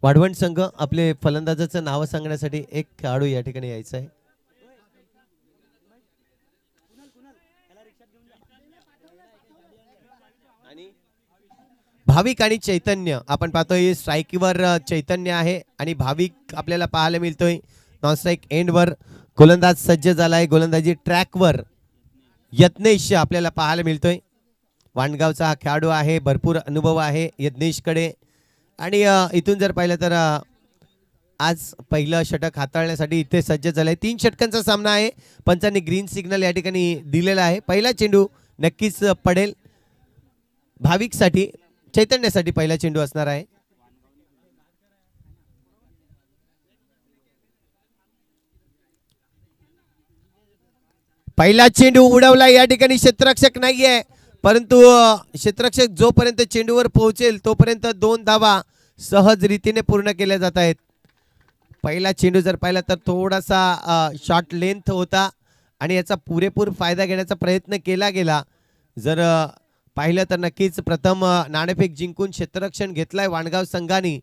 वाढवण संघ आपले फलंदाजाचं नाव सांगण्यासाठी एक खेळाडू या ठिकाणी यायचा आहे. आणि भाविक आणि चैतन्य आपण पाहतोय स्ट्राईकवर चैतन्य आहे आणि भाविक आपल्याला पाहायला मिळतोय नॉन स्ट्राईक एंडवर. गोलंदाज सज्ज झालाय. गोलंदाजी ट्रॅकवर यत्नेश आपल्याला पाहायला मिळतोय. वांडगावचा हा खेळाडू आहे. भरपूर अनुभव आहे यज्ञेशकडे. आणि इथून जर पाहिलं तर आज पहिलं षटक हाताळण्यासाठी इथे सज्ज झालंय. 3 षटकांचा सामना आहे. पंचांनी ग्रीन सिग्नल या ठिकाणी दिलेला आहे. पहिला चेंडू नक्कीच पडेल. भाविकसाठी चैतन्यासाठी पहिला चेंडू असणार आहे. पहिला चेंडू उडवला. या ठिकाणी क्षेत्ररक्षक नाहीये, परंतु क्षेत्ररक्षक जोपर्यंत चेंडूवर पोहोचेल तोपर्यंत 2 धावा सहज रीतीने पूर्ण केल्या जात आहेत. पहिला चेंडू जर पाहिला तर थोडासा शॉर्ट लेंथ होता आणि याचा पुरेपूर फायदा घेण्याचा प्रयत्न केला गेला. जर पाहिलं तर नक्कीच प्रथम नाणेफेक जिंकून क्षेत्ररक्षण घेतलाय वाणगाव संघाने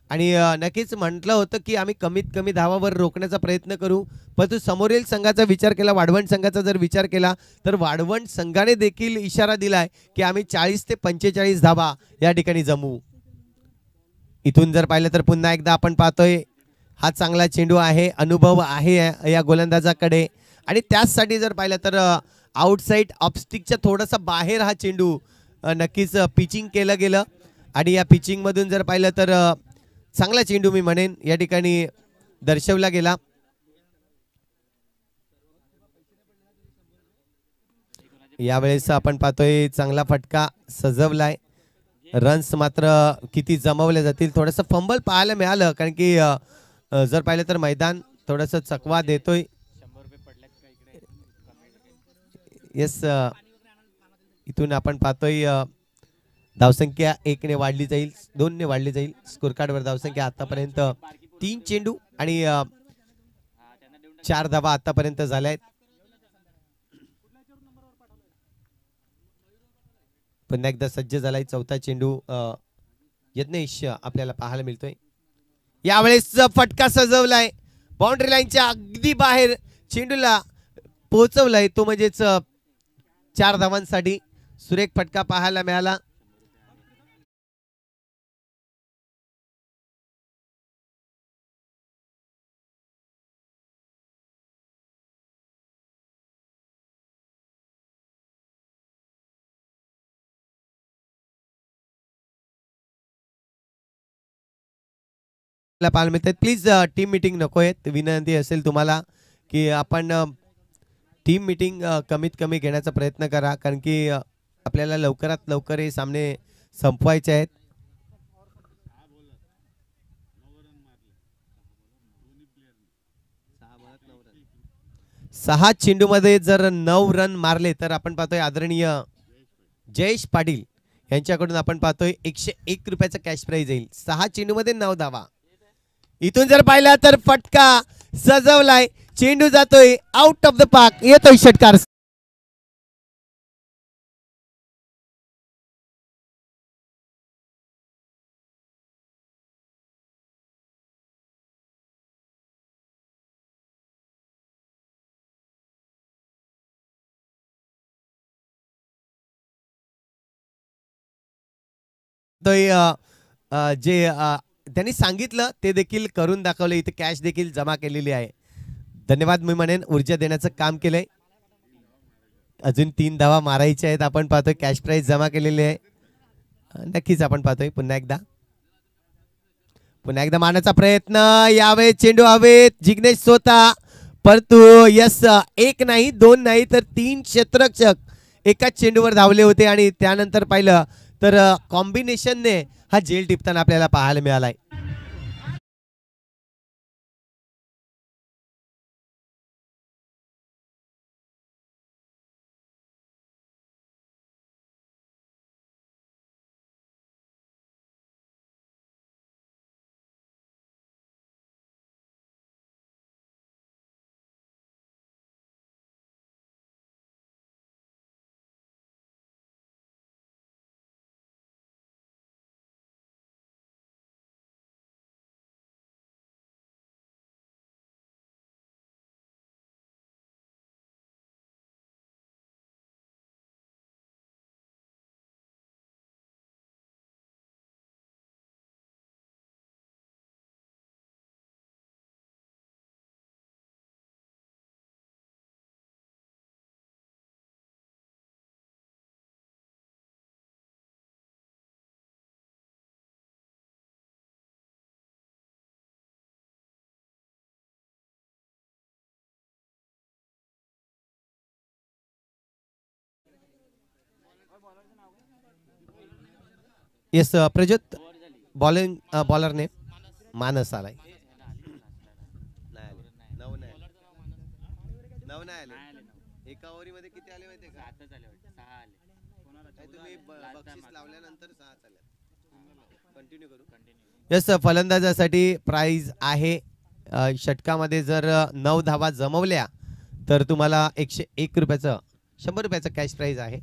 आणि नक्कीच म्हटलं होतं की आम्ही कमीत कमी धावावर रोखण्याचा प्रयत्न करू. परंतु समोरील संघाचा विचार केला, वाढवण संघाचा जर विचार केला तर वाढवण संघाने देखील इशारा दिलाय की आम्ही 40 ते 45 धावा या ठिकाणी जमवू. इथून जर पाहिलं तर पुन्हा एकदा आपण पाहतोय हा चांगला चेंडू आहे. अनुभव आहे या गोलंदाजाकडे आणि त्याचसाठी जर पाहिलं तर आउटसाइड ऑफस्टिकच्या थोडासा बाहेर हा चेंडू नक्कीच पिचिंग केलं गेलं आणि या पिचिंग मधून जर पाहिलं तर चांगला चेंडू मी म्हणेन या ठिकाणी दर्शवला गेला. यावेळेस आपण पाहतोय चांगला फटका सजवलाय. रन्स मात्र किती जमवले जातील थोडंसं फंबल पाहायला मिळालं, कारण की जर पाहिलं तर मैदान थोडंसं चकवा देतोय. येस, इथून आपण पाहतोय धावसंख्या 1 ने वाढली जाईल, 2 ने वाढली जाईल. स्कोर कार्डवर धावसंख्या आतापर्यंत 3 चेंडू आणि 4 धावा आतापर्यंत झाल्या आहेत. पुन्हा एकदा सज्ज झालाय चौथा चेंडू. यज्ञेश आपल्याला पाहायला मिळतोय. यावेळेस फटका सजवलाय बाउंड्री लाईनच्या अगदी बाहेर चेंडूला पोहोचवलाय, तो म्हणजेच 4 धावांसाठी सुरेख फटका पाहायला मिळाला. पाहायला मिळतात. प्लीज टीम मीटिंग नकोय. विनंती असेल तुम्हाला की आपण टीम मीटिंग कमीत कमी घेण्याचा प्रयत्न करा, कारण की आपल्याला लवकरात लवकर हे सामने संपवायचे आहेत. 6 चेंडूमध्ये जर 9 रन मारले तर आपण पाहतोय आदरणीय जयेश पाटील यांच्याकडून आपण पाहतोय 101 रुपयाचा कॅश प्राइज येईल. 6 चेंडूमध्ये 9 धावा. इथून जर पाहिला तर फटका सजवलाय, चेंडू जातोय आउट ऑफ द पार्क. येतोय षटकार. जे त्यांनी सांगितलं ते देखील करून दाखवले. इथे कॅश देखील जमा केलेली आहे. धन्यवाद मी म्हणेन, ऊर्जा देण्याचं काम केलंय. अजून 3 धावा मारायच्या आहेत. आपण पाहतोय कॅश प्राइज जमा केलेली आहे. नक्कीच आपण पाहतोय पुन्हा एकदा मारण्याचा प्रयत्न. यावेळेस चेंडू हवेत. जिग्नेश स्वतः, परंतु यस, 1 नाही 2 नाही तर 3 क्षेत्ररक्षक एकाच चेंडूवर धावले होते आणि त्यानंतर पाहिलं तर कॉम्बिनेशनने हा झेल टिपताना आपल्याला पाहायला मिळालाय. येस प्रज्योत बॉलिंग बॉलरने मानस आलाय. नऊ नाही आले. नऊ नाही आले. एका ओव्हरीमध्ये किती आले माहितीये का? तुम्ही बक्षीस लावल्यानंतर 6 आले. कंटिन्यू करू. येस फलंदाजासाठी प्राइज आहे षटकामध्ये जर 9 धावा जमवल्या तर तुम्हाला 101 रुपयाचं 100 रुपयाचं कॅश प्राइज आहे.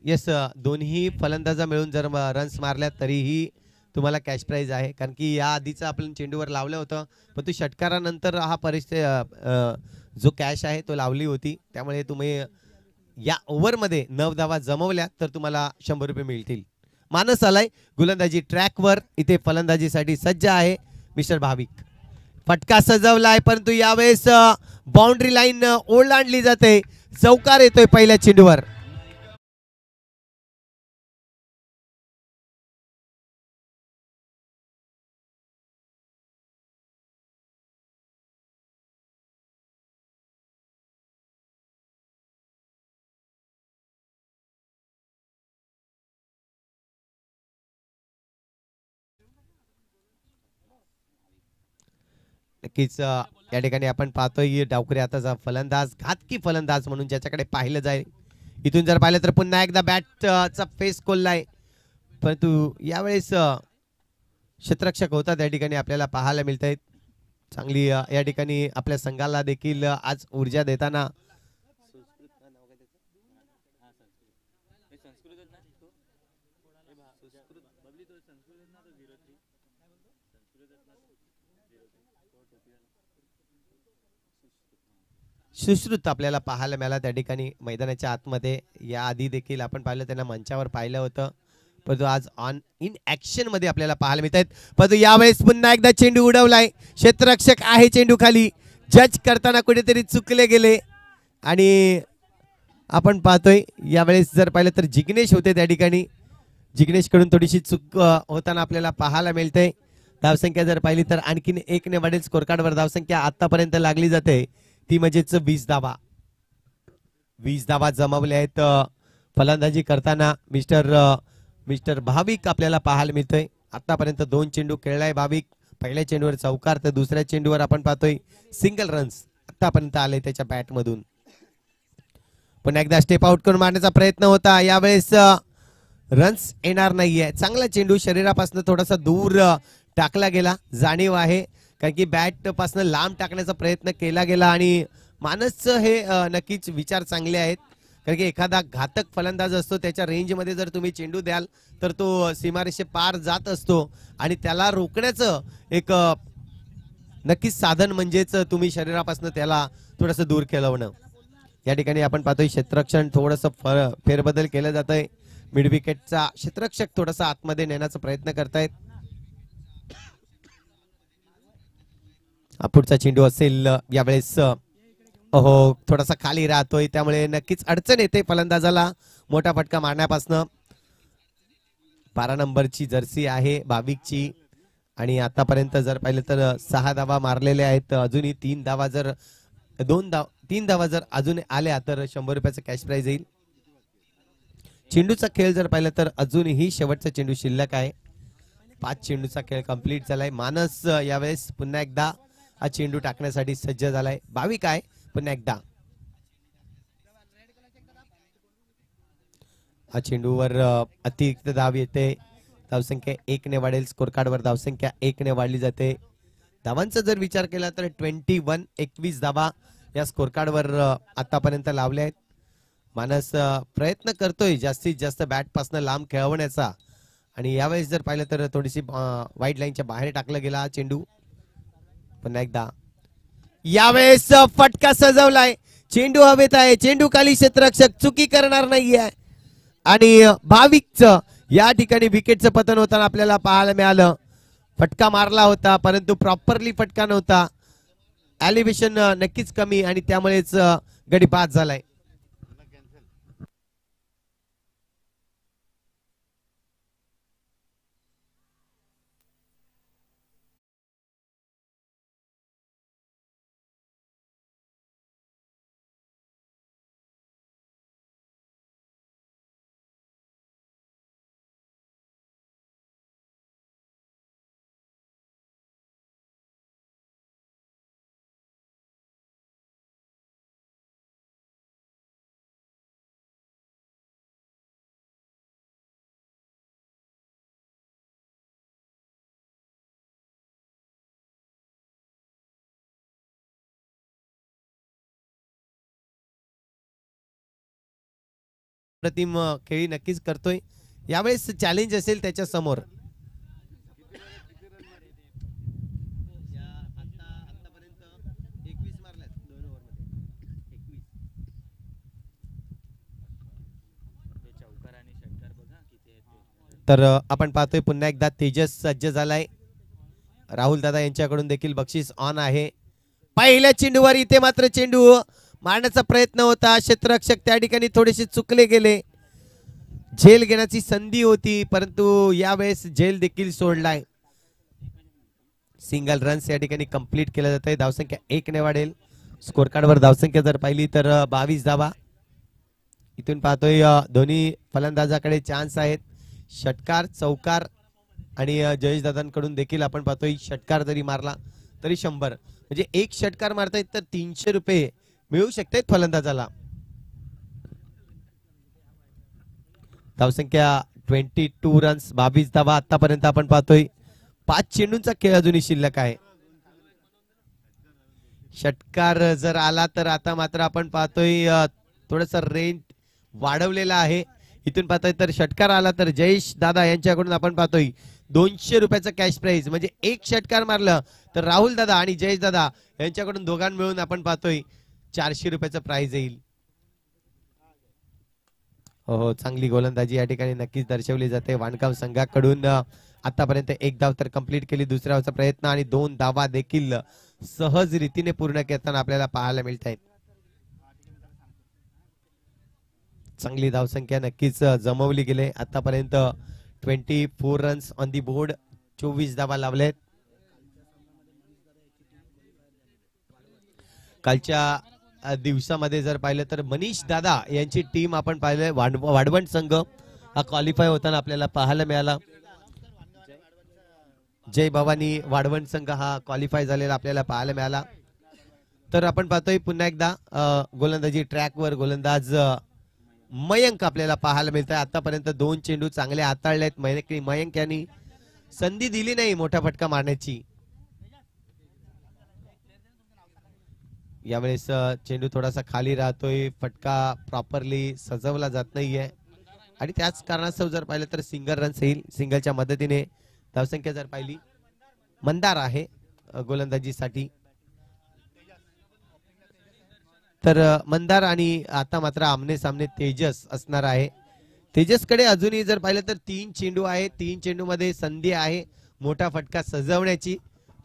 येस दोन्ही फलंदाजा मिळून जर रन्स मारल्या तरीही तुम्हाला कॅश प्राइज आहे. कारण की या आधीचं आपण चेंडूवर लावलं होतं पण तो षटकारानंतर हा परिस्थिती जो कॅश आहे तो लावली होती. त्यामुळे तुम्ही या ओव्हरमध्ये 9 धावा जमवल्या तर तुम्हाला 100 रुपये मिळतील. मानस आलाय गोलंदाजी ट्रॅकवर. इथे फलंदाजीसाठी सज्ज आहे मिस्टर भाविक. फटका सजवलाय परंतु यावेळेस बाउंड्री लाईन ओलांडली जाते. चौकार येतोय पहिल्या चेंडूवर. नक्कीच या ठिकाणी आपण पाहतोय डावखरे आता फलंदाज घातकी फलंदाज म्हणून ज्याच्याकडे पाहिलं जाईल. इथून जर पाहिलं तर पुन्हा एकदा बॅटचा फेस खोललाय परंतु यावेळेस क्षेत्ररक्षक होता त्या ठिकाणी आपल्याला पाहायला मिळत आहेत. चांगली या ठिकाणी आपल्या संघाला देखील आज ऊर्जा देताना सुश्रुत आपल्याला पाहायला मिळाला त्या ठिकाणी मैदानाच्या आतमध्ये. या आधी देखील आपण पाहिलं त्यांना मंचावर पाहिलं होतं परंतु आज ऑन इन ऍक्शन मध्ये आपल्याला पाहायला मिळत आहेत. परंतु यावेळेस पुन्हा एकदा चेंडू उडवलाय. क्षेत्ररक्षक आहे चेंडू खाली. जज करताना कुठेतरी चुकले गेले आणि आपण पाहतोय यावेळेस जर पाहिलं तर जिग्नेश होते त्या ठिकाणी. जिग्नेश कडून थोडीशी चूक होताना आपल्याला पाहायला मिळते. धावसंख्या जर पाहिली तर आणखीन 1 ने वाढेल स्कोर कार्डवर. धावसंख्या आतापर्यंत लागली जाते ती म्हणजेच 20 धावा. 20 धावा जमवल्या आहेत फलंदाजी करताना मिस्टर भाविक आपल्याला पाहायला मिळतोय. आतापर्यंत 2 चेंडू खेळलाय भाविक. पहिल्या चेंडूवर चौकार तर दुसऱ्या चेंडूवर आपण पाहतोय सिंगल रन्स आतापर्यंत आले त्याच्या बॅट मधून. पुन्हा एकदा स्टेप आउट करून मारण्याचा प्रयत्न होता. यावेळेस रन्स येणार नाहीये. चांगला चेंडू शरीरापासून थोडासा दूर टाकला गेला. जाणीव आहे कारण की बॅट पासून लांब टाकण्याचा प्रयत्न केला गेला आणि मानसचं हे नक्कीच विचार चांगले आहेत. कारण की एखादा घातक फलंदाज असतो त्याच्या रेंजमध्ये जर तुम्ही चेंडू द्याल तर तो सीमारेषे पार जात असतो आणि त्याला रोखण्याचं एक नक्कीच साधन म्हणजेच तुम्ही शरीरापासून त्याला थोडंसं दूर खेळवणं. या ठिकाणी आपण पाहतोय क्षेत्ररक्षण थोडंसं फेरबदल केलं जात आहे. मिड विकेटचा क्षेत्ररक्षक थोडासा आतमध्ये नेण्याचा प्रयत्न करतायत. पुढचा चेंडू असेल यावेळेस हो थोडासा खाली राहतोय त्यामुळे नक्कीच अडचण येते फलंदाजाला मोठा फटका मारण्यापासून. 12 नंबरची जर्सी आहे भाविकची आणि आतापर्यंत जर पाहिलं तर 6 धावा मारलेल्या आहेत. अजूनही 3 धावा जर 3 धावा जर अजून आल्या तर 100 रुपयाचं कॅश प्राइज येईल. चेंडूचा खेळ जर पाहिलं तर अजूनही शेवटचा चेंडू शिल्लक आहे. 5 चेंडूचा खेळ कंप्लीट झालाय. मानस यावेळेस पुन्हा एकदा हा चेंडू टाकण्यासाठी सज्ज झालाय. भाविक आहे पुन्हा एकदा हा चेंडूवर अतिरिक्त धाव येते. धावसंख्या 1 ने वाढेल. स्कोर कार्डवर धावसंख्या 1 ने वाढली जाते. धावांचा जर विचार केला तर 21 धावा या स्कोर कार्डवर आतापर्यंत लावल्या आहेत. मानस प्रयत्न करतोय जास्तीत जास्त बॅट पासून लांब खेळवण्याचा आणि यावेळेस जर पाहिलं तर थोडीशी वाईड लाईनच्या बाहेर टाकला गेला हा चेंडू. पुन्हा एकदा यावेळेस फटका सजवलाय. चेंडू हवेत आहे. चेंडू खाली क्षेत्ररक्षक चुकी करणार नाहीये आणि भाविकचं या ठिकाणी विकेटचं पतन होताना आपल्याला पाहायला मिळालं. फटका मारला होता परंतु प्रॉपरली फटका नव्हता. एलिव्हेशन नक्कीच कमी आणि त्यामुळेच गडी बाद झालाय. प्रतिम खेळी नक्कीच करतोय. यावेळेस चॅलेंज असेल त्याच्या समोर. तर आपण पाहतोय पुन्हा एकदा तेजस सज्ज झालाय. राहुल दादा यांच्याकडून देखील बक्षीस ऑन आहे. पहिल्या चेंडूवर इथे मात्र चेंडू मारण्याचा प्रयत्न होता. क्षेत्ररक्षक त्या ठिकाणी थोडेसे चुकले गेले. झेल घेण्याची संधी होती परंतु यावेळेस झेल देखील सोडलाय. सिंगल रन्स या ठिकाणी कंप्लीट केलं जात आहे. धावसंख्या 1 ने वाढेल. स्कोर कार्डवर धावसंख्या जर पाहिली तर 22 धावा. इथून पाहतोय दोन्ही फलंदाजाकडे चान्स आहेत. षटकार चौकार आणि जयेश दादांकडून देखील आपण पाहतोय षटकार जरी मारला तरी 100 म्हणजे एक षटकार मारतायत तर 300 रुपये मिळू शकतात फलंदाजाला. धावसंख्या 22 रन्स 22 धावा. आतापर्यंत आपण पाहतोय 5 चेंडूंचा खेळ अजूनही शिल्लक आहे. षटकार जर आला तर आता मात्र आपण पाहतोय थोडंसं रेंट वाढवलेला आहे. इथून पाहतोय तर षटकार आला तर जयेश दादा यांच्याकडून आपण पाहतोय 200 रुपयाचं कॅश प्राइज. म्हणजे एक षटकार मारलं तर राहुल दादा आणि जयेश दादा यांच्याकडून दोघां मिळून आपण पाहतोय 400 रुपयाचं प्राइज येईल. हो, चांगली गोलंदाजी या ठिकाणी नक्कीच दर्शवली जाते वाणगाव संघाकडून. आतापर्यंत एक धाव तर कंप्लीट केली. दुसऱ्या धावचा प्रयत्न आणि 2 धावा देखील सहज रीतीने पूर्ण करताना आपल्याला पाहायला मिळत आहेत. चांगली धावसंख्या नक्कीच जमवली गेली. आतापर्यंत 24 रन्स ऑन दी बोर्ड. 24 धावा लावलेत. कालच्या दिवसामध्ये जर पाहिलं तर मनीष दादा यांची टीम आपण पाहिलं वाढवण संघ हा क्वालिफाय होताना आपल्याला पाहायला मिळाला. जय भवानी वाढवण संघ हा क्वालिफाय झालेला आपल्याला पाहायला मिळाला. तर आपण पाहतोय पुन्हा एकदा गोलंदाजी ट्रॅकवर गोलंदाज मयंक आपल्याला पाहायला मिळत आहे. आतापर्यंत 2 चेंडू चांगले हाताळलेत. मयंक यांनी संधी दिली नाही मोठा फटका मारण्याची. यावेळेस चेंडू थोडासा खाली राहतोय. फटका प्रॉपरली सजवला जात नाहीये आणि त्याच कारणास्तव जर पाहिलं तर सिंगल रन्स येईल. सिंगलच्या मदतीने धावसंख्या जर पाहिली मंदार आहे गोलंदाजीसाठी. तर मंदार आणि आता मात्र आमने सामने तेजस असणार आहे. तेजसकडे अजूनही जर पाहिलं तर 3 चेंडू आहे. 3 चेंडू मध्ये संधी आहे मोठा फटका सजवण्याची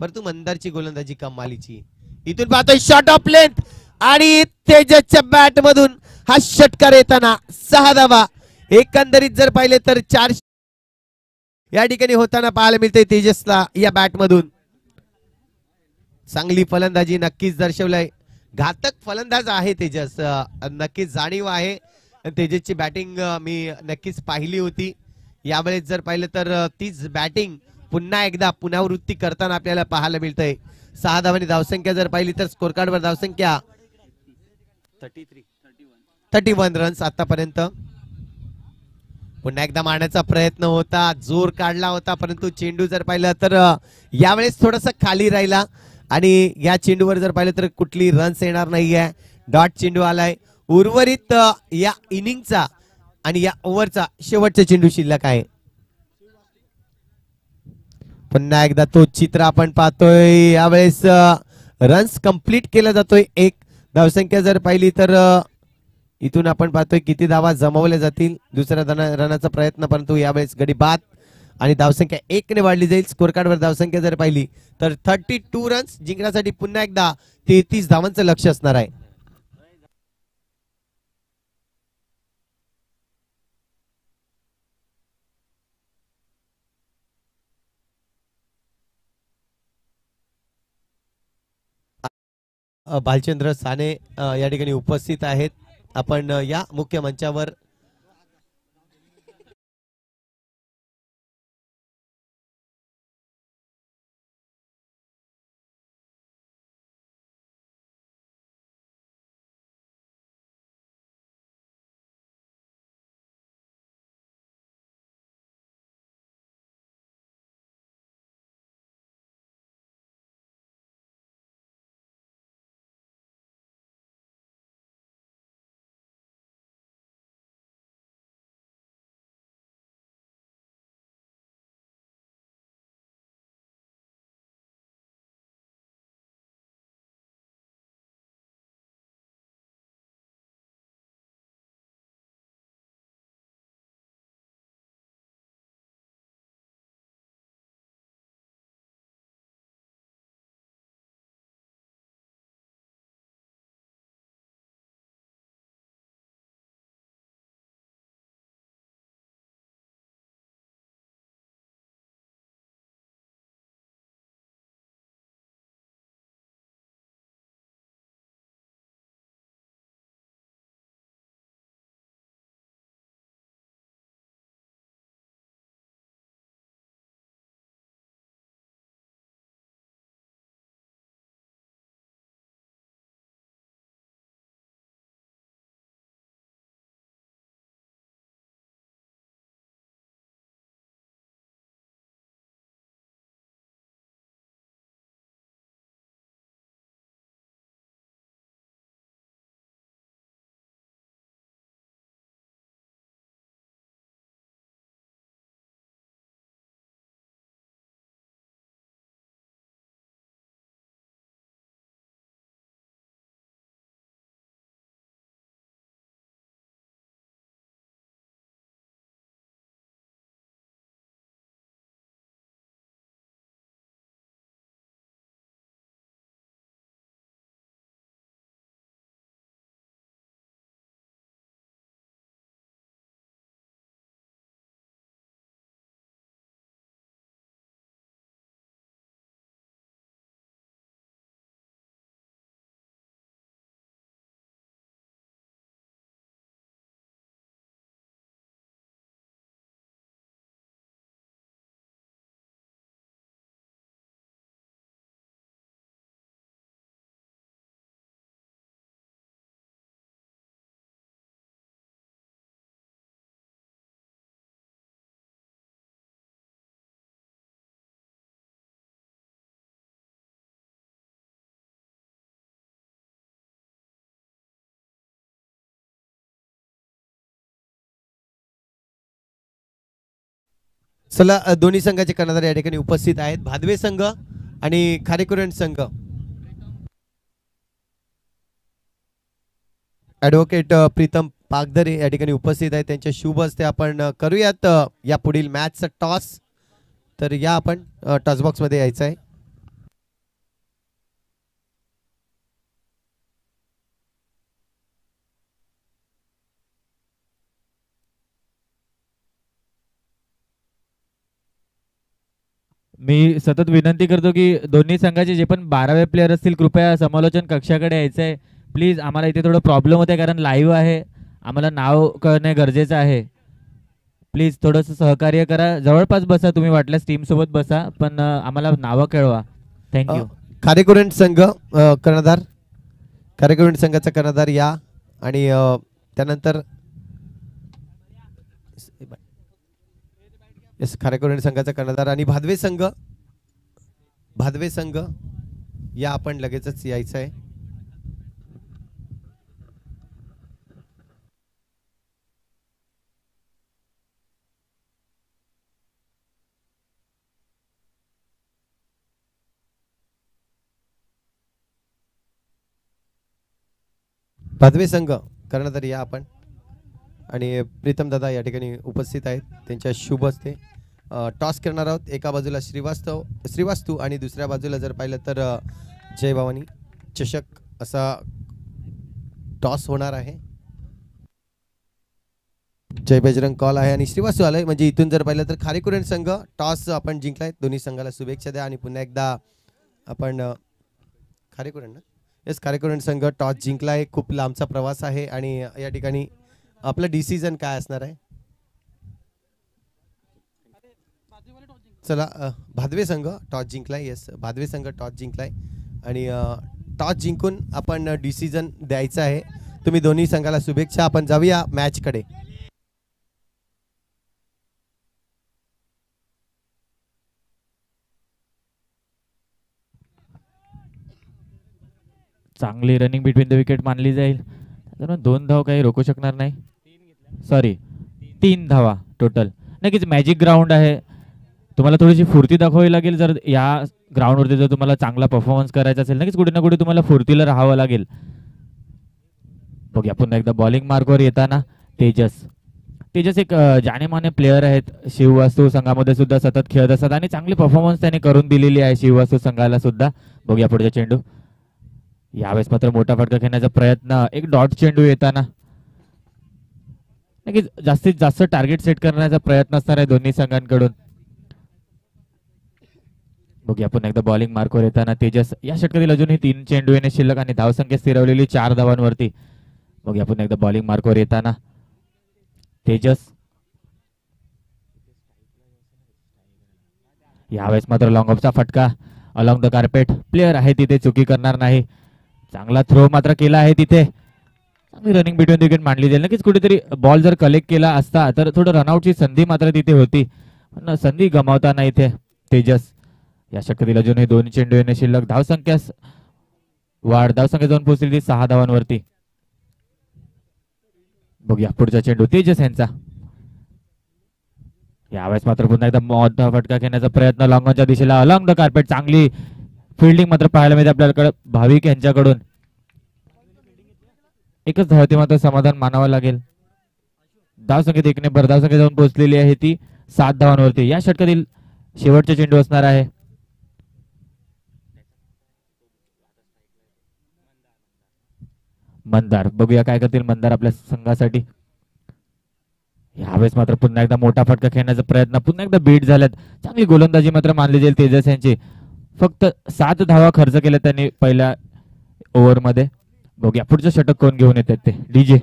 परंतु मंदारची गोलंदाजी कमालीची. इथून पाहतोय शॉट ऑफ लेंथ आणि तेजसच्या बॅट मधून हा षटकार येताना 6 धावा. एकंदरीत जर पाहिले तर 4 या ठिकाणी होताना पाहायला मिळते तेजसला या बॅट मधून. चांगली फलंदाजी नक्कीच दर्शवलाय. घातक फलंदाज आहे तेजस. नक्कीच जाणीव आहे. तेजसची बॅटिंग मी नक्कीच पाहिली होती. यावेळेस जर पाहिलं तर तीच बॅटिंग पुन्हा एकदा पुनरावृत्ती करताना आपल्याला पाहायला मिळतंय. 6 धावांनी धावसंख्या जर पाहिली तर स्कोर कार्डवर धावसंख्या 31 रन्स आतापर्यंत. पुन्हा एकदा मारण्याचा प्रयत्न होता. जोर काढला होता परंतु चेंडू जर पाहिलं तर यावेळेस थोडासा खाली राहिला आणि या चेंडूवर जर पाहिलं तर कुठली रन्स येणार नाहीये. डॉट चेंडू आलाय. उर्वरित या इनिंगचा आणि या ओव्हरचा शेवटचा चेंडू शिल्लक आहे. पुन्हा एकदा तो चित्र आपण पाहतोय. यावेळेस रन्स कंप्लीट केला जातोय. एक धावसंख्या जर पाहिली तर इथून आपण पाहतोय किती धावा जमवल्या जातील. दुसऱ्या रनाचा प्रयत्न परंतु यावेळेस गडी बाद आणि धावसंख्या 1 ने वाढली जाईल. स्कोर कार्डवर धावसंख्या जर पाहिली तर 32 रन्स जिंकण्यासाठी पुन्हा एकदा 33 धावांचं लक्ष असणार आहे. भालचंद्र साने या ठिकाणी उपस्थित आहेत. आपण या मुख्य मंचावर चला दोन्ही संघाचे कर्णधार या ठिकाणी उपस्थित आहेत. भादवे संघ आणि खारेकुरण संघ. ॲडव्होकेट प्रीतम पागधरे या ठिकाणी उपस्थित आहेत. त्यांच्या शुभ हस्ते आपण करूयात या पुढील मॅचचा टॉस. तर या आपण टॉस बॉक्समध्ये यायचं आहे. मी सतत विनंती करतो की दोन्ही संघाचे जे पण 12वे प्लेयर असतील कृपया समालोचन कक्षाकडे यायचं आहे. प्लीज आम्हाला इथे थोडं प्रॉब्लेम होते कारण लाईव्ह आहे. आम्हाला नाव कळणे गरजेचं आहे. प्लीज थोडंसं सहकार्य करा. जवळपास बसा तुम्ही वाटल्यास टीमसोबत बसा पण आम्हाला नावं कळवा. थँक्यू. खारेकुरण संघ कर्णधार खारेकुरण संघाचा कर्णधार या आणि त्यानंतर खारेकुरण संघाचा कर्णधार आणि भादवे संघ या आपण लगेचच यायचं आहे. भादवे संघ कर्णधार या आपण आणि प्रीतम दादा या ठिकाणी उपस्थित आहेत. त्यांच्या शुभ हस्ते टॉस करणार आहोत. एका बाजूला श्रीवास्तू आणि दुसऱ्या बाजूला जर पाहिलं तर जय भवानी चषक असा टॉस होणार आहे. जय बजरंग कॉल आहे आणि श्रीवास्तू आलाय म्हणजे इथून जर पाहिलं तर खारेकुरण संघ टॉस आपण जिंकलाय. दोन्ही संघाला शुभेच्छा द्या आणि पुन्हा एकदा आपण खारेकुरण ना येस खारेकुरण संघ टॉस जिंकलाय. खूप लांबचा प्रवास आहे आणि या ठिकाणी आपलं डिसिजन काय असणार आहे. चला भादवे संघ टॉस जिंकलाय. येस भादवे संघ टॉस जिंकलाय आणि टॉस जिंकून आपण डिसिजन द्यायचं आहे. तुम्ही दोन्ही संघाला शुभेच्छा. आपण जाऊया मॅचकडे. चांगली रनिंग बिटवीन द विकेट मानली जाईल. 2 धाव काही रोखू शकणार नाही. सॉरी 3 धावा टोटल. नक्कीच मॅजिक ग्राउंड आहे. तुम्हाला थोडीशी फुर्ती दाखवावी लागेल. जर या ग्राउंडवरती जर तुम्हाला चांगला परफॉर्मन्स करायचा असेल नक्कीच कुठे ना कुठे तुम्हाला फुर्तीला राहावं लागेल. बघूया पुन्हा एकदा बॉलिंग मार्कवर येताना तेजस एक जानेमाने प्लेयर आहेत. शिववास्तू संघामध्ये सुद्धा सतत खेळत असतात आणि चांगली परफॉर्मन्स त्याने करून दिलेली आहे शिववास्तू संघाला सुद्धा. बघूया पुढचा चेंडू. यावेळेस मात्र मोठा फटका खेळण्याचा प्रयत्न. एक डॉट चेंडू येताना नक्कीच जास्तीत जास्त टार्गेट सेट करण्याचा प्रयत्न असणार आहे दोन्ही संघांकडून. बघूया पुन्हा एकदा बॉलिंग मार्कवर येताना तेजस. या षटकातील अजूनही 3 चेंडू येणे शिल्लक आणि धावसंख्या स्थिरवलेली 4 धावांवरती. बघूया पुन्हा एकदा बॉलिंग मार्कवर येताना तेजस. यावेळेस मात्र लॉंग ऑफचा फटका अलॉंग द कार्पेट. प्लेयर आहे तिथे चुकी करणार नाही. चांगला थ्रो मात्र केला आहे तिथे. चांगली रनिंग बिटवीन द विकेट मांडली जाईल. नक्कीच कुठेतरी बॉल जर कलेक्ट केला असता तर थोडं रनआउटची संधी मात्र तिथे होती. पण संधी गमावताना इथे तेजस. या षटकातील अजूनही 2 चेंडू येणे शिल्लक. धावसंख्या जाऊन पोहोचली 6 धावांवरती. बघूया पुढचा चेंडू तेजस यांचा. यावेळेस मात्र पुन्हा एकदा मोठा फटका खेळण्याचा प्रयत्न लॉंगॉनच्या दिशेला अलॉंग द कार्पेट. चांगली फिल्डिंग मात्र पाहायला मिळते आपल्याकडे भाविक यांच्याकडून. एकच धावते मात्र समाधान मानावं लागेल. धावसंख्येत 1 ने भर धावसंख्या जाऊन पोहोचलेली आहे ती 7 धावांवरती. या षटकातील शेवटचा चेंडू असणार आहे. मंदार. बघूया काय करतील मंदार आपल्या संघासाठी. यावेळेस मात्र पुन्हा एकदा मोठा फटका खेळण्याचा प्रयत्न. पुन्हा एकदा बीट झाल्यात. चांगली गोलंदाजी मात्र मानली जाईल तेजस यांची. फक्त 7 धावा खर्च केल्या त्यांनी पहिल्या ओव्हरमध्ये. बघूया पुढचं षटक कोण घेऊन येतात ते. डीजे.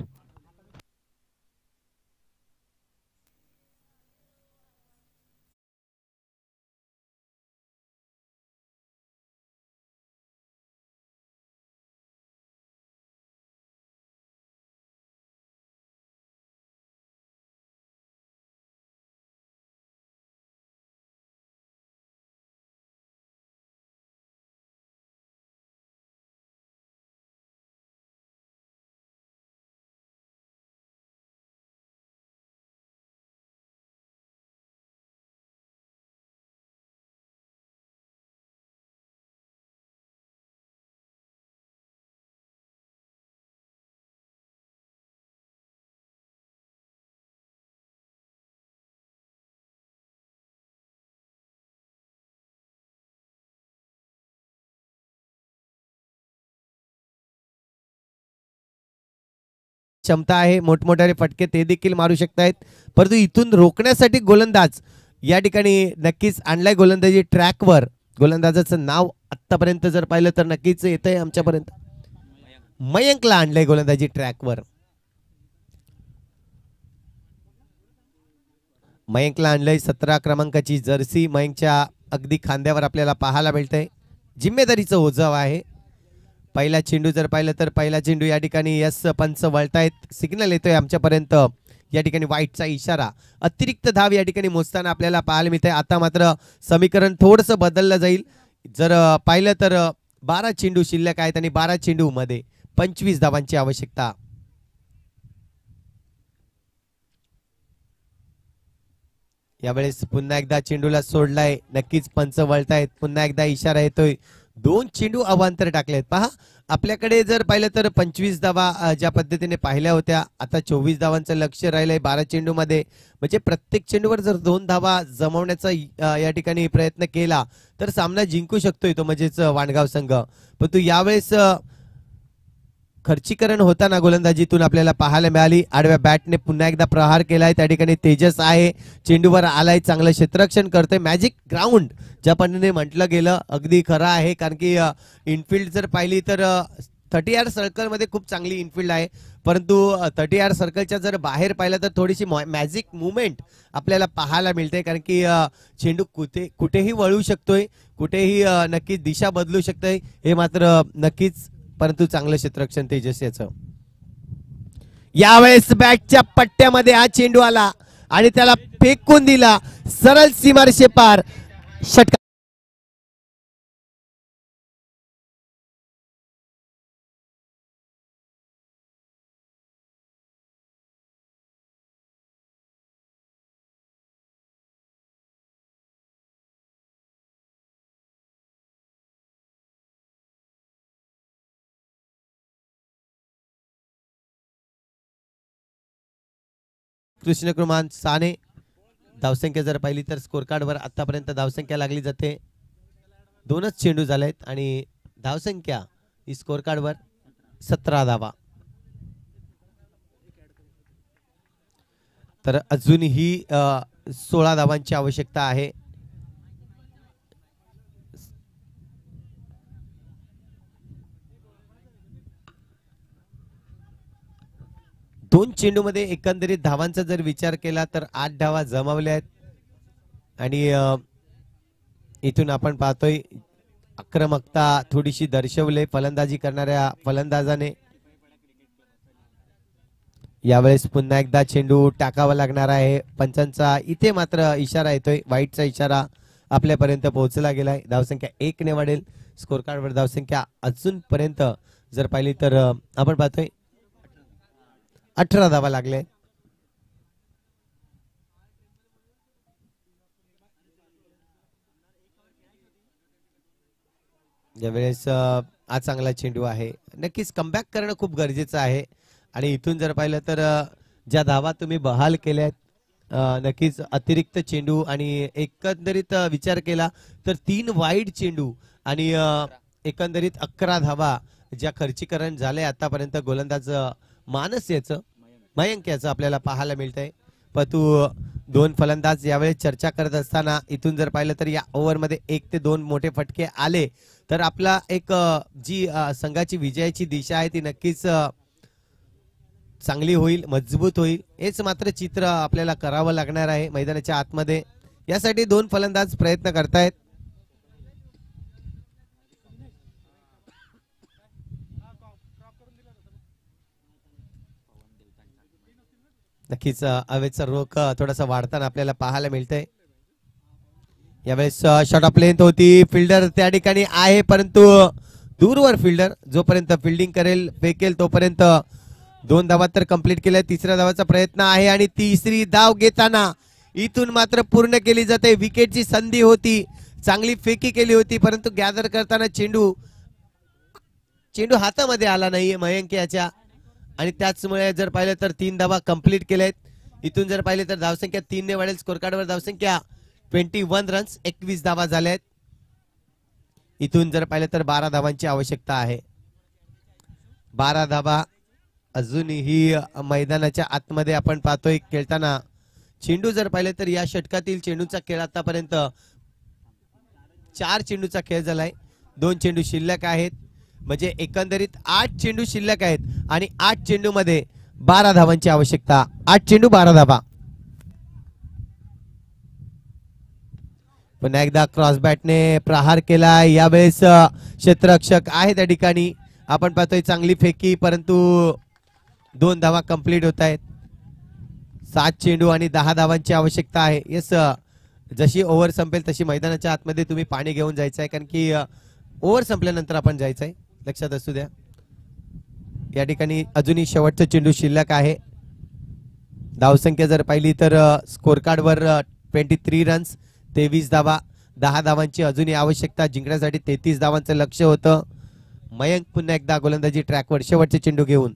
क्षमता आहे, मोठमोठे फटके ते देखील मारू शकतायत, परंतु इथून रोखण्यासाठी गोलंदाज या ठिकाणी नक्कीच आणलाय गोलंदाजी ट्रॅकवर. गोलंदाजाचं नाव आतापर्यंत जर पाहिलं तर नक्कीच येतंय आमच्यापर्यंत. मयंकला आणलंय गोलंदाजी ट्रॅकवर. मयंकला आणलंय 17 क्रमांकाची जर्सी. मयंकच्या अगदी खांद्यावर आपल्याला पाहायला मिळतंय. जिम्मेदारीचं ओझं आहे. पहिला चेंडू जर पाहिलं तर पहिला चेंडू या ठिकाणी यस पंच वळतायत. सिग्नल येतोय आमच्यापर्यंत. या ठिकाणी वाईटचा इशारा. अतिरिक्त धाव या ठिकाणी मोजताना आपल्याला पाहायला मिळतंय. आता मात्र समीकरण थोडंसं बदललं जाईल. जर पाहिलं तर 12 चेंडू शिल्लक आहेत आणि 12 चेंडू मध्ये 25 धावांची आवश्यकता. यावेळेस पुन्हा एकदा चेंडूला सोडलाय. नक्कीच पंच वळतायत. पुन्हा एकदा इशारा येतोय. 2 चेंडू अवांतर टाकलेत. पहा आपल्याकडे जर पाहिलं तर 25 धावा ज्या पद्धतीने पाहिल्या होत्या, आता 24 धावांचं लक्ष राहिलंय 12 चेंडू मध्ये. म्हणजे प्रत्येक चेंडूवर जर 2 धावा जमवण्याचा या ठिकाणी प्रयत्न केला तर सामना जिंकू शकतोय तो, म्हणजेच वाणगाव संघ. परंतु यावेळेस खर्चीकरण होताना गोलंदाजीतून आपल्याला पाहायला मिळाली. आडव्या बॅटने पुन्हा एकदा प्रहार केलाय. त्या ठिकाणी तेजस आहे, चेंडूवर आलाय, चांगलं क्षेत्ररक्षण करतोय. मॅजिक ग्राउंड ज्या पद्धतीने म्हटलं गेलं अगदी खरं आहे, कारण की इनफिल्ड जर पाहिली तर 30 यार्ड सर्कलमध्ये खूप चांगली इनफिल्ड आहे, परंतु 30 यार्ड सर्कलच्या जर बाहेर पाहिलं तर थोडीशी मॅजिक मुवमेंट आपल्याला पाहायला मिळते, कारण की चेंडू कुठेही वळू शकतोय, कुठेही नक्कीच दिशा बदलू शकतोय. हे मात्र नक्कीच, परंतु चांगलं क्षेत्ररक्षण तेजस याचं. यावेळेस बॅटच्या पट्ट्यामध्ये हा चेंडू आला आणि त्याला फेकून दिला सरळ सीमारेषे पार. षटकार. कृष्णकुमार साने. धावसंख्या जर पाहिली तर स्कोर कार्डवर आतापर्यंत धावसंख्या लागली जाते. 2च चेंडू झालेत आणि धावसंख्या ही स्कोर कार्डवर 17 धावा. तर अजूनही 16 धावांची आवश्यकता आहे. दोन चेंडू मध्ये एकंदरीत धावांचा जर विचार केला तर 8 धावा जमावल्या आहेत आणि इथून आपण पाहतोय आक्रमकता थोडीशी दर्शवले फलंदाजी करणाऱ्या फलंदाजाने. यावेळेस पुन्हा एकदा चेंडू टाकावा लागणार आहे. पंचांचा इथे मात्र इशारा येतोय, वाईटचा इशारा आपल्यापर्यंत पोहोचला गेलाय. धावसंख्या 1 ने वाढेल. स्कोर कार्डवर धावसंख्या अजूनपर्यंत जर पाहिली तर आपण पाहतोय 18 धावा लागले. यावेळेस हा चांगला चेंडू आहे. नक्कीच कमबॅक करणं खूप गरजेचं आहे आणि इथून जर पाहिलं तर ज्या धावा तुम्ही बहाल केल्यात, नक्कीच अतिरिक्त चेंडू आणि एकंदरीत विचार केला तर 3 वाईड चेंडू आणि एकंदरीत 11 धावा ज्या खर्चीकरण झाले आतापर्यंत गोलंदाज मानस याचं मयंक याचं आपल्याला पाहायला मिळतंय. परंतु 2 फलंदाज यावेळेस चर्चा करत असताना इथून जर पाहिलं तर या ओव्हरमध्ये 1 ते 2 मोठे फटके आले तर आपला एक जी संघाची विजयाची दिशा आहे ती नक्कीच चांगली होईल, मजबूत होईल. हेच मात्र चित्र आपल्याला करावं लागणार आहे मैदानाच्या आतमध्ये. यासाठी 2 फलंदाज प्रयत्न करतायत. नक्कीच हवेचा रोख थोडासा वाढताना आपल्याला पाहायला मिळतंय. यावेळेस शॉट ऑफ लेंथ होती. फिल्डर त्या ठिकाणी आहे, परंतु दूरवर फिल्डर जोपर्यंत फिल्डिंग करेल फेकेल तोपर्यंत 2 धावा तर कंप्लीट केल्या. 3ऱ्या धावाचा प्रयत्न आहे आणि 3री धाव घेताना इथून मात्र पूर्ण केली जाते. विकेटची संधी होती, चांगली फेकी केली होती, परंतु गॅदर करताना चेंडू हातामध्ये आला नाहीये मयंक याच्या आणि त्याचमुळे जर पाहिलं तर 3 धावा कंप्लीट केल्यात. इथून जर पाहिले तर धावसंख्या 3 ने वाढेल. स्कोर कार्डवर धावसंख्या 21 रन्स, 21 धावा झाल्यात. इथून जर पाहिलं तर 12 धावांची आवश्यकता आहे. 12 धावा अजूनही मैदानाच्या आतमध्ये आपण पाहतोय खेळताना चेंडू जर पाहिले तर या षटकातील चेंडूचा खेळ आतापर्यंत 4 चेंडूचा खेळ झालाय. 2 चेंडू शिल्लक आहेत, म्हणजे एकंदरीत 8 चेंडू शिल्लक आहेत आणि 8 चेंडू मध्ये 12 धावांची आवश्यकता. 8 चेंडू 12 धावा. पुन्हा एकदा क्रॉस बॅटने प्रहार केला. यावेळेस क्षेत्ररक्षक आहे त्या ठिकाणी. आपण पाहतोय चांगली फेकी, परंतु 2 धावा कंप्लीट होत आहेत. 7 चेंडू आणि 10 धावांची आवश्यकता आहे. येस, जशी ओव्हर संपेल तशी मैदानाच्या आतमध्ये तुम्ही पाणी घेऊन जायचं आहे, कारण की ओव्हर संपल्यानंतर आपण जायचं आहे, लक्षात असू द्या. या ठिकाणी अजूनही शेवटचा चेंडू शिल्लक आहे. धावसंख्या जर पाहिली तर स्कोर कार्डवर 23 रन्स, 23 धावा. 10 धावांची अजूनही आवश्यकता. जिंकण्यासाठी 33 धावांचं लक्ष होतं. मयंक पुन्हा एकदा गोलंदाजी ट्रॅकवर शेवटचे चेंडू घेऊन.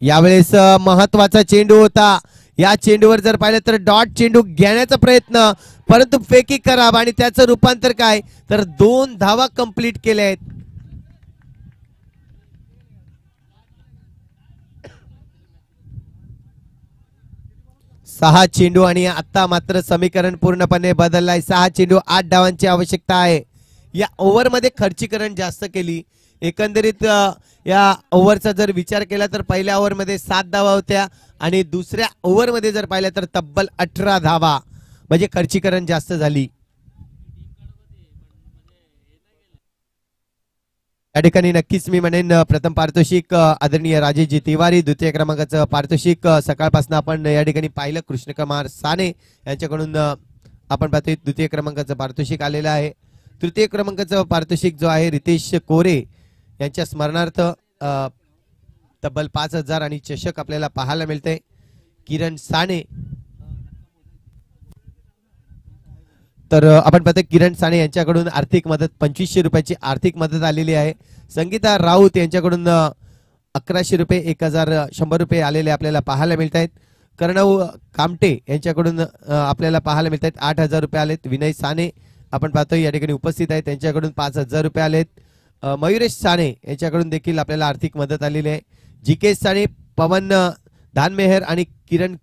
यावेळेस महत्वाचा चेंडू होता. या चेंडूवर जर पाहिलं तर डॉट चेंडू घेण्याचा प्रयत्न, परंतु फेकी खराब आणि त्याचं रूपांतर काय तर 2 धावा कंप्लीट केल्या आहेत. सहा चेंडू आणि आता मात्र समीकरण पूर्णपणे बदललाय. 6 चेंडू 8 धावांची आवश्यकता आहे. या ओव्हर मध्ये खर्चीकरण जास्त केली. एकंदरीत या ओव्हरचा जर विचार केला तर पहिल्या ओव्हर मध्ये 7 धावा होत्या आणि दुसऱ्या ओव्हर मध्ये जर पाहिलं तर तब्बल 18 धावा, म्हणजे खर्चीकरण जास्त झाली. या ठिकाणी नक्कीच मी म्हणेन प्रथम पारितोषिक आदरणीय राजेशजी तिवारी, द्वितीय क्रमांकाचं पारितोषिक सकाळपासून आपण या ठिकाणी पाहिलं कृष्णकुमार साने यांच्याकडून आपण पाहतोय द्वितीय क्रमांकाचं पारितोषिक आलेलं आहे. तृतीय क्रमांकाचं पारितोषिक जो आहे रितेश कोरे यांच्या स्मरणार्थ तब्बल 5,000 आणि चषक आपल्याला पाहायला मिळते. किरण साने, तर आपण पाहतोय किरण साने यांच्याकडून आर्थिक मदत 2500 रुपयाची आर्थिक मदत आलेली आहे. संगीता राऊत यांच्याकडून 1100 रुपये, 1100 रुपये आलेले आपल्याला पाहायला मिळत आहेत. कर्णव कामटे यांच्याकडून आपल्याला पाहायला मिळत आहेत 8,000 रुपये आलेत. विनय साने आपण पाहतोय या ठिकाणी उपस्थित आहेत, त्यांच्याकडून 5,000 रुपये आलेत. मयुरेश साने यांच्याकडून देखील आपल्याला आर्थिक मदत आलेली आहे. जिकेश साने, पवन धानमेहर आणि किरण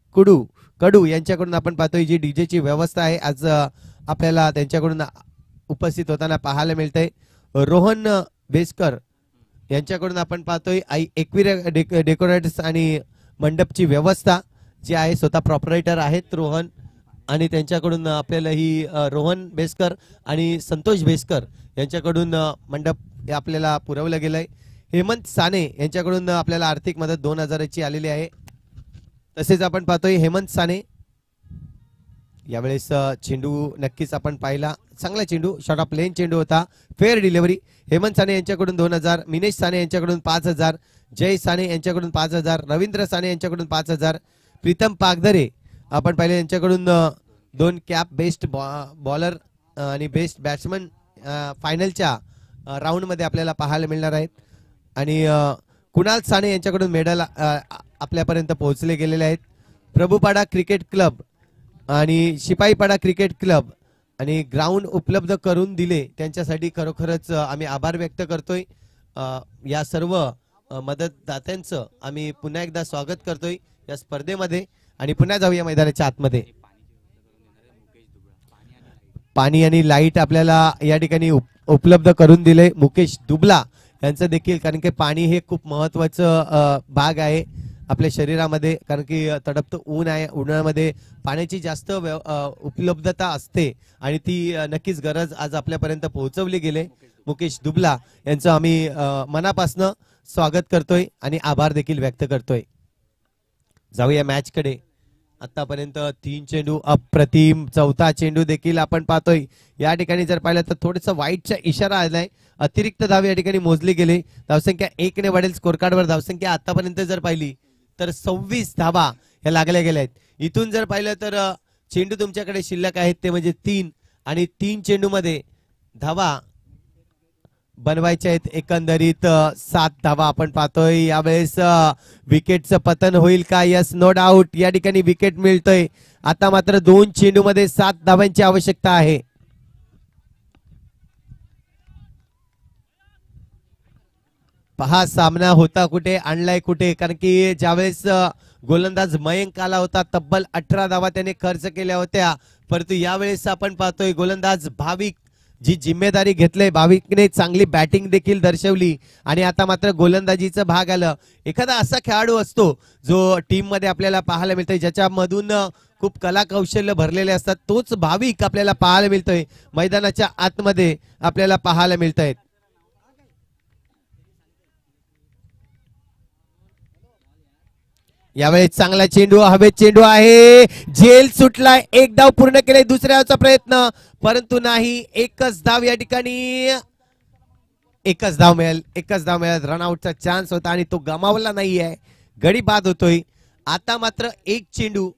कडू यांच्याकडून आपण पाहतोय जी डीजेची व्यवस्था आहे आज आपल्याला त्यांच्याकडून उपस्थित होताना पाहायला मिळते. रोहन बेसकर यांच्याकडून आपण पाहतोय एकविरा डेकोरेटर्स आणि मंडपची व्यवस्था जी आहे स्वतः प्रॉपरेटर आहेत रोहन, आणि त्यांच्याकडून आपल्याला ही रोहन बेसकर आणि संतोष बेसकर यांच्याकडून मंडप आपल्याला पुरवलं गेलंय. हेमंत साने यांच्याकडून आपल्याला आर्थिक मदत 2,000ची आलेली आहे. तसेच आपण पाहतोय हेमंत साने यावेळेस चेंडू नक्कीच आपण पाहिला, चांगला चेंडू, शॉर्ट ऑफ लेन चेंडू होता, फेअर डिलिव्हरी. हेमंत साने यांच्याकडून 2,000, मिनेश साने यांच्याकडून 5,000, जय साने यांच्याकडून 5,000, रवींद्र साने यांच्याकडून 5,000, प्रीतम पागधरे आपण पाहिले यांच्याकडून 2 कॅप बेस्ट बॉलर आणि बेस्ट बॅट्समन फायनलच्या राऊंड मध्ये आपल्याला पाहायला मिळणार आहेत. आणि कुणाल साने यांच्याकडून मेडल आपल्यापर्यंत पोहोचले गेलेले आहेत. प्रभुपाडा क्रिकेट क्लब आणि शिपाईपाडा क्रिकेट क्लब आणि ग्राउंड उपलब्ध करून दिले त्यांच्यासाठी खरोखरच आम्ही आभार व्यक्त करतोय. या सर्व मदतदात्यांचं आम्ही पुन्हा एकदा स्वागत करतोय या स्पर्धेमध्ये. आणि पुन्हा जाऊया मैदानाच्या आतमध्ये. पाणी आणि लाईट आपल्याला या ठिकाणी उपलब्ध करून दिले मुकेश दुबला यांचं देखील, कारण की पाणी हे खूप महत्वाचं भाग आहे आपल्या शरीरामध्ये, कारण की तडपतं ऊन आहे. उन्हाळ्यामध्ये पाण्याची जास्त उपलब्धता असते आणि ती नक्कीच गरज आज आपल्यापर्यंत पोहोचवली गेले. मुकेश दुबला यांचं आम्ही मनापासनं स्वागत करतोय आणि आभार देखील व्यक्त करतोय. जाऊया मॅच कडे. आतापर्यंत 3 चेंडू अप्रतिम, 4था चेंडू देखील आपण पाहतोय. या ठिकाणी जर पाहिलं तर थोडंसं वाईटचा इशारा आलाय. अतिरिक्त धाव या ठिकाणी मोजली गेली. धावसंख्या 1 ने वाढेल स्कोर कार्डवर. धावसंख्या आतापर्यंत जर पाहिली तर 26 धावा ह्या लागल्या गेल्या आहेत. इथून जर पाहिलं तर चेंडू तुमच्याकडे शिल्लक आहेत ते म्हणजे 3, आणि 3 चेंडू मध्ये धावा बनवायच्या आहेत. एकंदरीत 7 धावा आपण पाहतोय. यावेळेस विकेटचं पतन होईल का? यस, नो डाऊट या ठिकाणी विकेट मिळतोय. आता मात्र 2 चेंडू मध्ये 7 धावांची आवश्यकता आहे. हा सामना होता कुठे आणलाय कुठे, कारण की ज्यावेळेस गोलंदाज मयंक आला होता तब्बल 18 धावा त्याने खर्च केल्या होत्या, परंतु यावेळेस आपण पाहतोय गोलंदाज भाविक जी जिम्मेदारी घेतले, भाविकने चांगली बॅटिंग देखील दर्शवली आणि आता मात्र गोलंदाजीचं भाग आलं. एखादा असा खेळाडू असतो जो टीम मध्ये आपल्याला पाहायला मिळतोय, ज्याच्यामधून खूप कला कौशल्य भरलेले असतात, तोच भाविक आपल्याला पाहायला मिळतोय, मैदानाच्या आतमध्ये आपल्याला पाहायला मिळतोय. यावेळेस चांगला चेंडू, हवेत चेंडू आहे, झेल सुटलाय, एक धाव पूर्ण केले, दुसऱ्याचा प्रयत्न परंतु नाही, एकच धाव या ठिकाणी, एकच धाव मिळेल, रनआउटचा चान्स होता आणि तो गमावला नाहीये, गडी बाद होतोय. आता मात्र एक चेंडू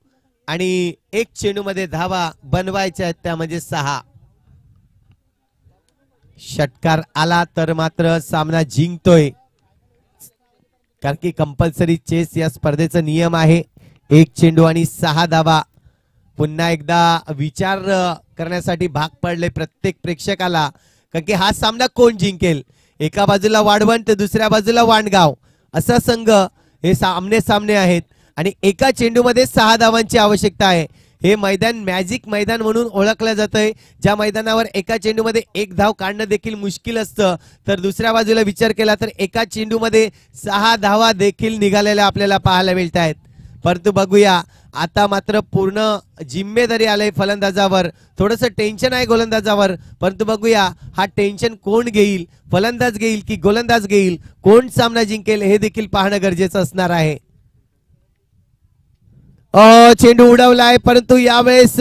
आणि एक चेंडू मध्ये धावा बनवायच्या आहेत, त्या म्हणजे 6. षटकार आला तर मात्र सामना जिंकतोय, कारण की कंपल्सरी चेस या स्पर्धेचा नियम आहे. एक चेंडू आणि 6 धावा. पुन्हा एकदा विचार करण्यासाठी भाग पडले प्रत्येक प्रेक्षकाला, कारण की हा सामना कोण जिंकेल. एका बाजूला वाढवण तर दुसऱ्या बाजूला वाणगाव, असा संघ हे आमने सामने आहेत आणि एका चेंडूमध्ये 6 धावांची आवश्यकता आहे. हे मैदान मॅजिक मैदान म्हणून ओळखलं जातंय, ज्या मैदानावर एका चेंडूमध्ये एक धाव काढणं देखील मुश्किल असतं, तर दुसऱ्या बाजूला विचार केला तर एका चेंडूमध्ये 6 धावा देखील निघालेल्या आपल्याला पाहायला मिळत आहेत. परंतु बघूया, आता मात्र पूर्ण जिम्मेदारी आलंय फलंदाजावर, थोडंसं टेन्शन आहे गोलंदाजावर, परंतु बघूया हा टेन्शन कोण घेईल, फलंदाज घेईल की गोलंदाज घेईल, कोण सामना जिंकेल हे देखील पाहणं गरजेचं असणार आहे. चेंडू उडवलाय, परंतु यावेळेस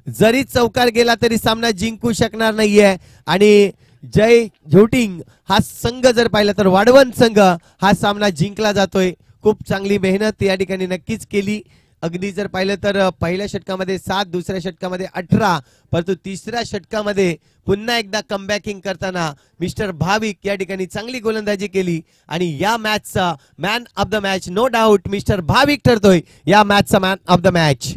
जरी चौकार गेला तरी सामना जिंकू शकणार नाहीये आणि जय झोटिंग हा संघ जर पाहिला तर वाढवण संघ हा सामना जिंकला जातोय. खूप चांगली मेहनत या ठिकाणी नक्कीच केली. अगदी जर पाहिलं तर पहिल्या षटकामध्ये 7, दुसऱ्या षटकामध्ये 18, परंतु तिसऱ्या षटकामध्ये पुन्हा एकदा कमबॅकिंग करताना मिस्टर भाविक या ठिकाणी चांगली गोलंदाजी केली आणि या मॅचचा man of the match no doubt mister Bhavik ठरतोय या मॅचचा मॅन ऑफ द मॅच.